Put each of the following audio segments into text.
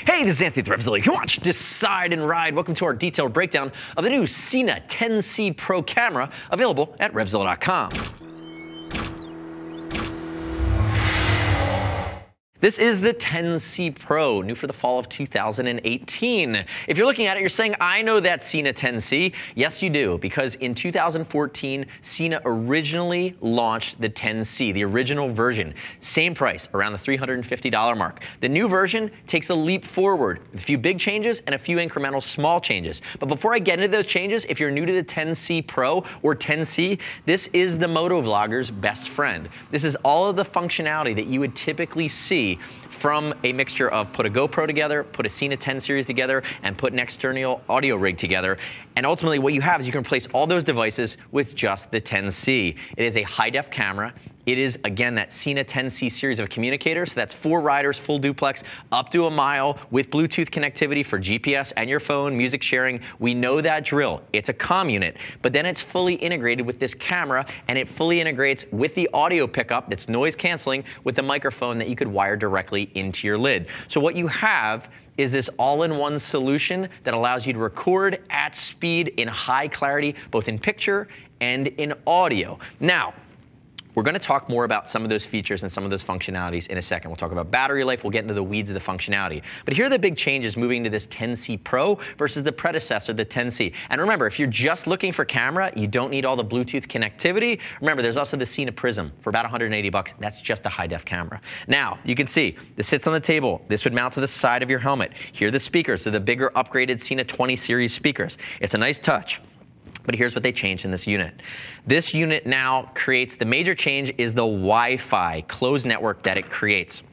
Hey, this is Anthony with RevZilla. You watch, decide, and ride. Welcome to our detailed breakdown of the new Sena 10C Pro camera, available at RevZilla.com. This is the 10C Pro, new for the fall of 2018. If you're looking at it, you're saying, I know that Sena 10C. Yes, you do, because in 2014, Sena originally launched the 10C, the original version. Same price, around the $350 mark. The new version takes a leap forward, a few big changes and a few incremental small changes. But before I get into those changes, if you're new to the 10C Pro or 10C, this is the moto vlogger's best friend. This is all of the functionality that you would typically see from a mixture of put a GoPro together, put a Sena 10 series together, and put an external audio rig together. And ultimately what you have is you can replace all those devices with just the 10C. It is a high-def camera. It is, again, that Sena 10C series of communicators. So that's 4 riders, full duplex, up to a mile with Bluetooth connectivity for GPS and your phone, music sharing. We know that drill. It's a comm unit, but then it's fully integrated with this camera, and it fully integrates with the audio pickup that's noise canceling with the microphone that you could wire directly into your lid. So what you have is this all-in-one solution that allows you to record at speed in high clarity, both in picture and in audio. Now, we're going to talk more about some of those features and some of those functionalities in a second. We'll talk about battery life. We'll get into the weeds of the functionality. But here are the big changes moving to this 10C Pro versus the predecessor, the 10C. And remember, if you're just looking for camera, you don't need all the Bluetooth connectivity. Remember, there's also the Sena Prism for about 180 bucks. That's just a high-def camera. Now, you can see this sits on the table. This would mount to the side of your helmet. Here are the speakers. So the bigger upgraded Sena 20 series speakers. It's a nice touch. But here's what they changed in this unit. This unit now creates, the major change is the Wi-Fi closed network that it creates.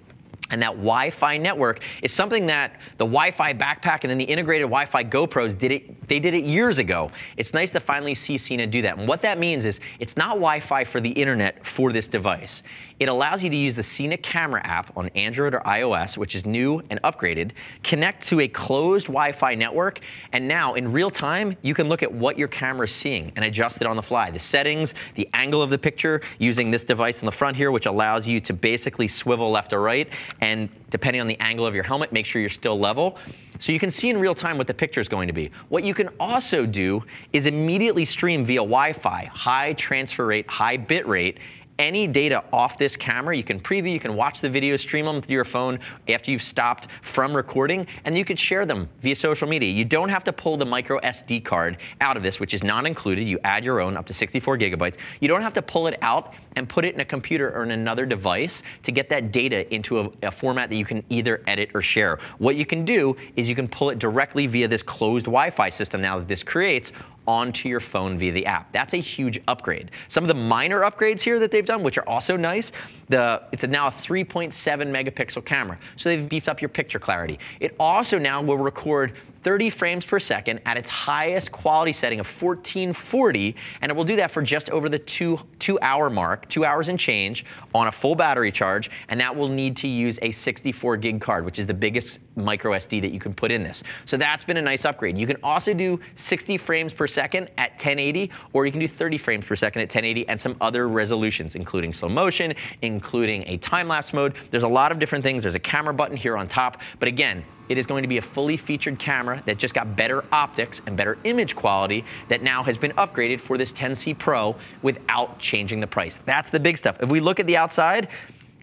And that Wi-Fi network is something that the Wi-Fi backpack and then the integrated Wi-Fi GoPros they did it years ago. It's nice to finally see Sena do that. And what that means is it's not Wi-Fi for the internet for this device. It allows you to use the Sena camera app on Android or iOS, which is new and upgraded, connect to a closed Wi-Fi network, and now in real time, you can look at what your camera is seeing and adjust it on the fly. The settings, the angle of the picture, using this device in the front here, which allows you to basically swivel left or right, and depending on the angle of your helmet, make sure you're still level. So you can see in real time what the picture is going to be. What you can also do is immediately stream via Wi-Fi, high transfer rate, high bit rate, any data off this camera. You can preview, you can watch the video, stream them through your phone after you've stopped from recording, and you could share them via social media. You don't have to pull the micro SD card out of this, which is not included. You add your own up to 64 gigabytes. You don't have to pull it out and put it in a computer or in another device to get that data into a format that you can either edit or share. What you can do is you can pull it directly via this closed Wi-Fi system now that this creates onto your phone via the app. That's a huge upgrade. Some of the minor upgrades here that they've done, which are also nice, it's now a 3.7 megapixel camera. So they've beefed up your picture clarity. It also now will record 30 frames per second at its highest quality setting of 1440, and it will do that for just over the two-hour mark, 2 hours and change, on a full battery charge, and that will need to use a 64 gig card, which is the biggest micro SD that you can put in this. So that's been a nice upgrade. You can also do 60 frames per second at 1080, or you can do 30 frames per second at 1080 and some other resolutions, including slow motion, including a time-lapse mode. There's a lot of different things. There's a camera button here on top, but again, it is going to be a fully featured camera that just got better optics and better image quality that now has been upgraded for this 10C Pro without changing the price. That's the big stuff. If we look at the outside,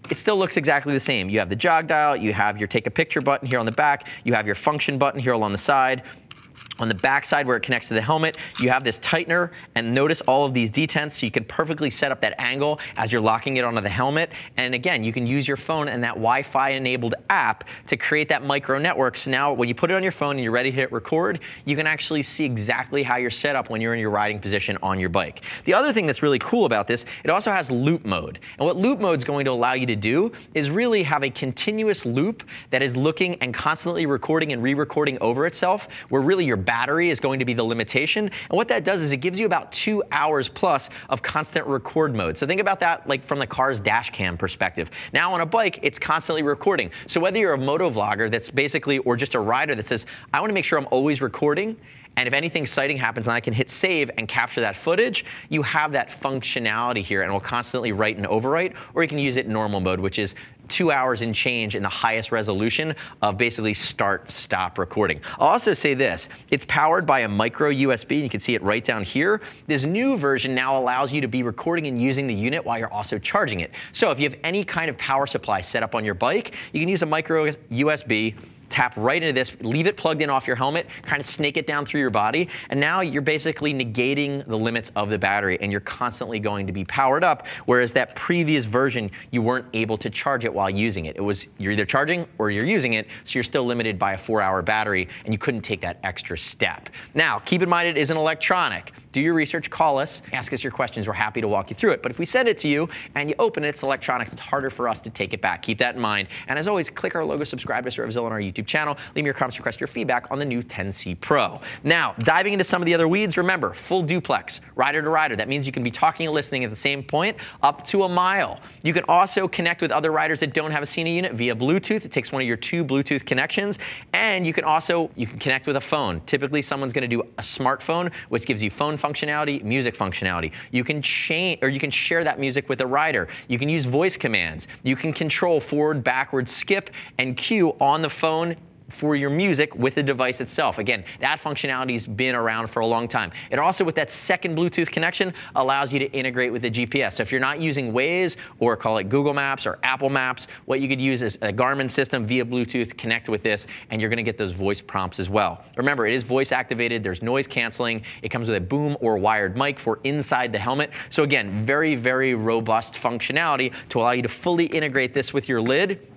it still looks exactly the same. You have the Jog Dial, you have your take a picture button here on the back, you have your function button here along the side. On the back side where it connects to the helmet, you have this tightener, and notice all of these detents, so you can perfectly set up that angle as you're locking it onto the helmet. And again, you can use your phone and that Wi-Fi enabled app to create that micro network. So now when you put it on your phone and you're ready to hit record, you can actually see exactly how you're set up when you're in your riding position on your bike. The other thing that's really cool about this, it also has loop mode. And what loop mode is going to allow you to do is really have a continuous loop that is looking and constantly recording and re-recording over itself, where really your battery is going to be the limitation. And what that does is it gives you about 2 hours plus of constant record mode. So think about that like from the car's dash cam perspective. Now on a bike, it's constantly recording. So whether you're a moto vlogger that's basically, or just a rider that says, I want to make sure I'm always recording, and if anything exciting happens, then I can hit save and capture that footage, you have that functionality here, and it will constantly write and overwrite, or you can use it in normal mode, which is 2 hours and change in the highest resolution of basically start-stop recording. I'll also say this, it's powered by a micro USB, and you can see it right down here. This new version now allows you to be recording and using the unit while you're also charging it. So if you have any kind of power supply set up on your bike, you can use a micro USB, tap right into this, leave it plugged in off your helmet, kind of snake it down through your body, and now you're basically negating the limits of the battery, and you're constantly going to be powered up, whereas that previous version, you weren't able to charge it while using it. You're either charging or you're using it, so you're still limited by a 4-hour battery, and you couldn't take that extra step. Now, keep in mind it is an electronic. Do your research, call us, ask us your questions. We're happy to walk you through it. But if we send it to you and you open it, it's electronics, it's harder for us to take it back. Keep that in mind. And as always, click our logo, subscribe to us at RevZilla on our YouTube channel. Leave me your comments, request your feedback on the new 10C Pro. Now, diving into some of the other weeds, remember, full duplex, rider to rider. That means you can be talking and listening at the same point up to a mile. You can also connect with other riders that don't have a Sena unit via Bluetooth. It takes one of your 2 Bluetooth connections. And you can connect with a phone. Typically, someone's going to do a smartphone, which gives you phone functionality, music functionality. You can share that music with a rider. You can use voice commands. You can control forward, backward, skip, and cue on the phone for your music with the device itself. Again, that functionality's been around for a long time. It also, with that second Bluetooth connection, allows you to integrate with the GPS. So if you're not using Waze, or call it Google Maps or Apple Maps, what you could use is a Garmin system via Bluetooth, connect with this, and you're gonna get those voice prompts as well. Remember, it is voice activated, there's noise canceling, it comes with a boom or wired mic for inside the helmet. So again, very, very robust functionality to allow you to fully integrate this with your lid.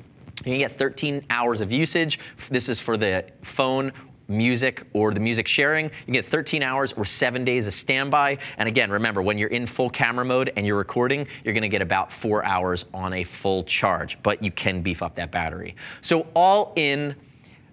You can get 13 hours of usage. This is for the phone, music, or the music sharing. You can get 13 hours or 7 days of standby. And again, remember, when you're in full camera mode and you're recording, you're gonna get about 4 hours on a full charge, but you can beef up that battery. So all in,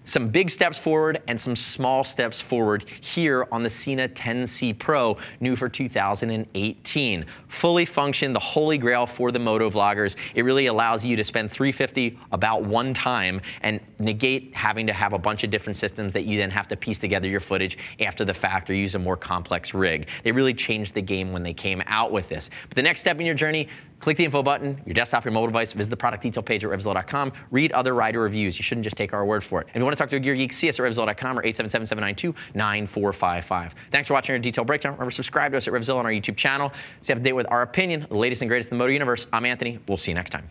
some big steps forward and some small steps forward here on the Sena 10C Pro, new for 2018. Fully functioned, the holy grail for the moto vloggers. It really allows you to spend $350 about one time and negate having to have a bunch of different systems that you then have to piece together your footage after the fact or use a more complex rig. They really changed the game when they came out with this. But the next step in your journey, click the info button, your desktop, your mobile device, visit the product detail page at RevZilla.com, read other rider reviews. You shouldn't just take our word for it. If you want to talk to a Gear Geek, see us at RevZilla.com or 877-792-9455. Thanks for watching our detailed breakdown. Remember, subscribe to us at RevZilla on our YouTube channel. Stay up to date with our opinion, the latest and greatest in the moto universe. I'm Anthony. We'll see you next time.